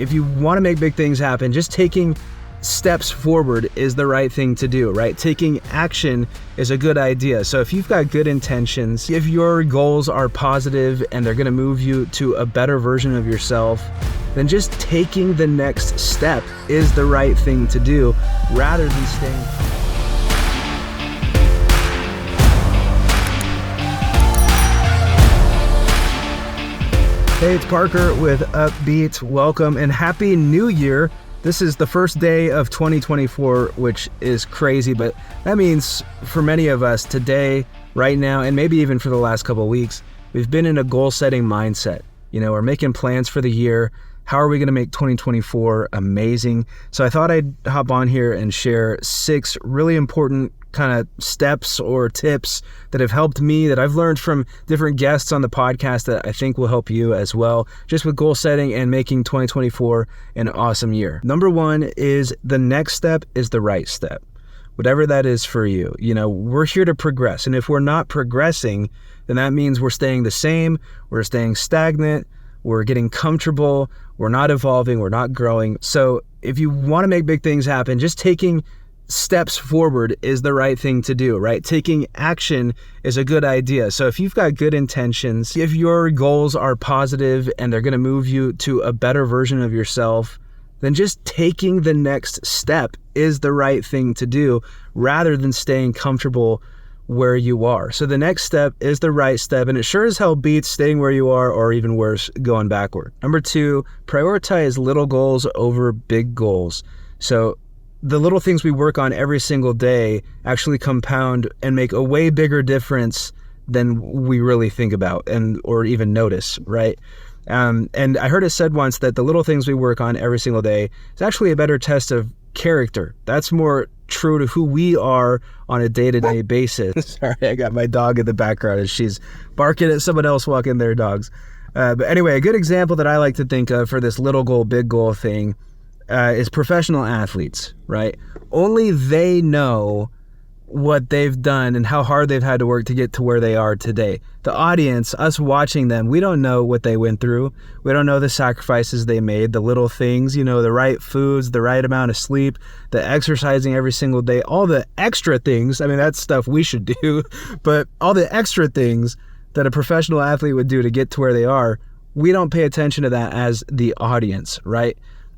if you want to make big things happen, just taking steps forward is the right thing to do, right? Taking action is a good idea. So if you've got good intentions, if your goals are positive and they're going to move you to a better version of yourself, then just taking the next step is the right thing to do rather than staying. Hey, it's Parker with Upbeat. Welcome and Happy New Year. This is the first day of 2024, which is crazy, but that means for many of us today, right now, and maybe even for the last couple of weeks, we've been in a goal-setting mindset. You know, we're making plans for the year. How are we going to make 2024 amazing? So I thought I'd hop on here and share 6 really important kind of steps or tips that have helped me, that I've learned from different guests on the podcast that I think will help you as well, just with goal setting and making 2024 an awesome year. Number 1 is the next step is the right step. Whatever that is for you. You know, we're here to progress. And if we're not progressing, then that means we're staying the same, we're staying stagnant, we're getting comfortable, we're not evolving, we're not growing. So if you want to make big things happen, just taking steps forward is the right thing to do, right? Taking action is a good idea. So if you've got good intentions, if your goals are positive and they're going to move you to a better version of yourself, then just taking the next step is the right thing to do rather than staying comfortable where you are. So the next step is the right step, and it sure as hell beats staying where you are, or even worse, going backward. Number 2, prioritize little goals over big goals. So the little things we work on every single day actually compound and make a way bigger difference than we really think about or even notice, right? And I heard it said once that the little things we work on every single day is actually a better test of character. That's more true to who we are on a day-to-day basis. Sorry, I got my dog in the background and she's barking at someone else walking their dogs. But anyway, a good example that I like to think of for this little goal, big goal thing is professional athletes, right? Only they know what they've done and how hard they've had to work to get to where they are today. The audience, us watching them, we don't know what they went through. We don't know the sacrifices they made, the little things, you know, the right foods, the right amount of sleep, the exercising every single day, all the extra things. I mean, that's stuff we should do, but all the extra things that a professional athlete would do to get to where they are, we don't pay attention to that as the audience, right?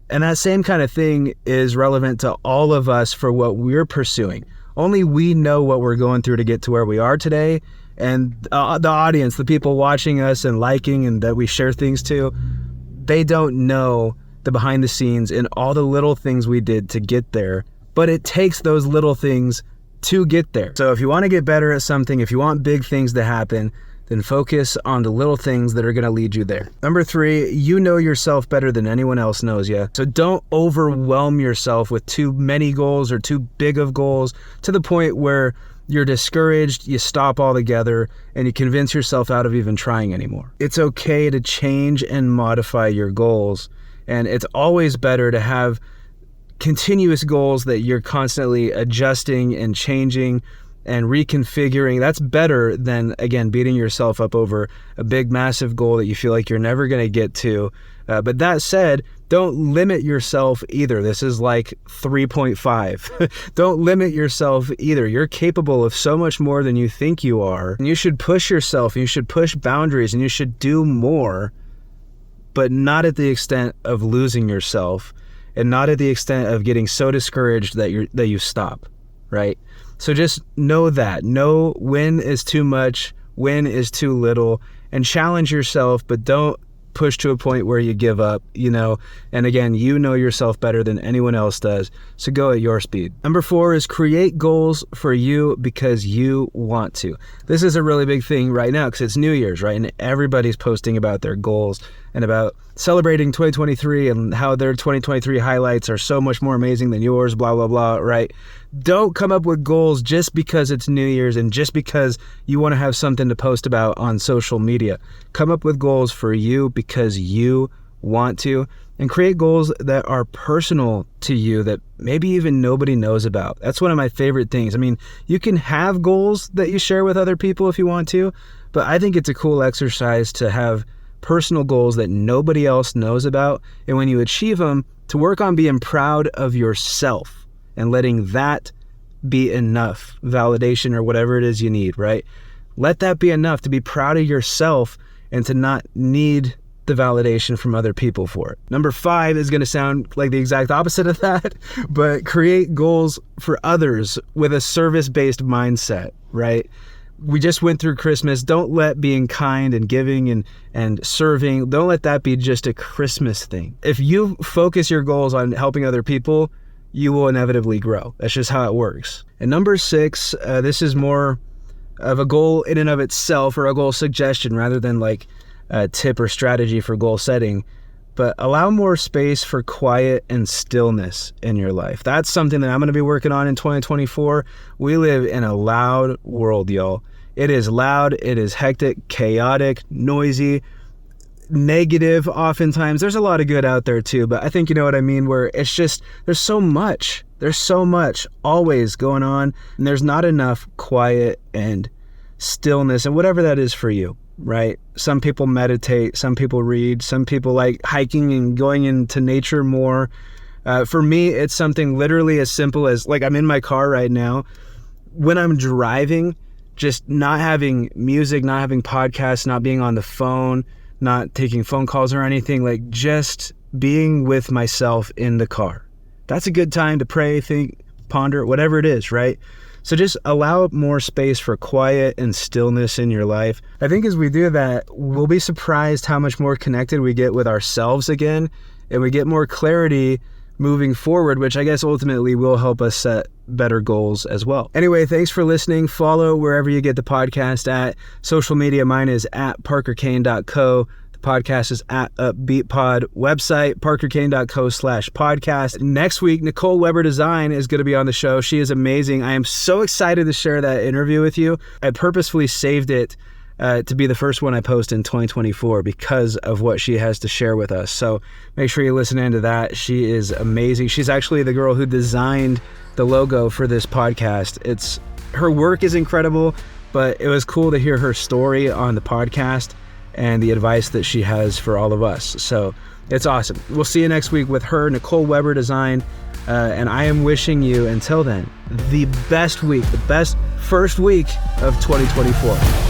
And that same kind of thing is relevant to all of us for what we're pursuing. Only we know what we're going through to get to where we are today. And the audience, the people watching us and liking and that we share things to, they don't know the behind the scenes and all the little things we did to get there. But it takes those little things to get there. So if you want to get better at something, if you want big things to happen, then focus on the little things that are going to lead you there. Number 3, you know yourself better than anyone else knows you. So don't overwhelm yourself with too many goals or too big of goals to the point where you're discouraged, you stop altogether, and you convince yourself out of even trying anymore. It's okay to change and modify your goals, and it's always better to have continuous goals that you're constantly adjusting and changing and reconfiguring. That's better than, again, beating yourself up over a big, massive goal that you feel like you're never going to get to. But that said, don't limit yourself either. This is like 3.5. Don't limit yourself either. You're capable of so much more than you think you are. And you should push yourself, and you should push boundaries, and you should do more, but not at the extent of losing yourself, and not at the extent of getting so discouraged that you stop, right? So just know that. Know when is too much, when is too little, and challenge yourself, but don't push to a point where you give up, you know. And again, you know yourself better than anyone else does, so go at your speed. Number 4 is create goals for you because you want to. This is a really big thing right now because it's New Year's, right? And everybody's posting about their goals and about celebrating 2023 and how their 2023 highlights are so much more amazing than yours, blah, blah, blah, right? Don't come up with goals just because it's New Year's and just because you want to have something to post about on social media. Come up with goals for you because you want to, and create goals that are personal to you that maybe even nobody knows about. That's one of my favorite things. I mean, you can have goals that you share with other people if you want to, but I think it's a cool exercise to have personal goals that nobody else knows about. And when you achieve them, to work on being proud of yourself and letting that be enough validation or whatever it is you need, right? Let that be enough to be proud of yourself and to not need the validation from other people for it. Number 5 is going to sound like the exact opposite of that, but create goals for others with a service-based mindset, right? We just went through Christmas. Don't let being kind and giving and serving, don't let that be just a Christmas thing. If you focus your goals on helping other people, you will inevitably grow. That's just how it works. And number 6, this is more of a goal in and of itself, or a goal suggestion rather than like a tip or strategy for goal setting, but allow more space for quiet and stillness in your life. That's something that I'm going to be working on in 2024. We live in a loud world, y'all. It is loud, it is hectic, chaotic, noisy, negative oftentimes. There's a lot of good out there too, but I think you know what I mean, where it's just, there's so much always going on, and there's not enough quiet and stillness and whatever that is for you, right? Some people meditate, some people read, some people like hiking and going into nature more. For me, it's something literally as simple as, like, I'm in my car right now. When I'm driving, just not having music, not having podcasts, not being on the phone, not taking phone calls or anything, like just being with myself in the car. That's a good time to pray, think, ponder, whatever it is, right? So just allow more space for quiet and stillness in your life. I think as we do that, we'll be surprised how much more connected we get with ourselves again, and we get more clarity moving forward, which I guess ultimately will help us set better goals as well. Anyway, thanks for listening. Follow wherever you get the podcast at. Social media, mine is at parkerkane.co. The podcast is at UpbeatPod. Website, parkerkane.co/podcast. Next week, Nicole Weber Design is going to be on the show. She is amazing. I am so excited to share that interview with you. I purposefully saved it to be the first one I post in 2024 because of what she has to share with us. So make sure you listen into that. She is amazing. She's actually the girl who designed the logo for this podcast. Her work is incredible, but it was cool to hear her story on the podcast and the advice that she has for all of us. So it's awesome. We'll see you next week with her, Nicole Weber Design. And I am wishing you, until then, the best week, the best first week of 2024.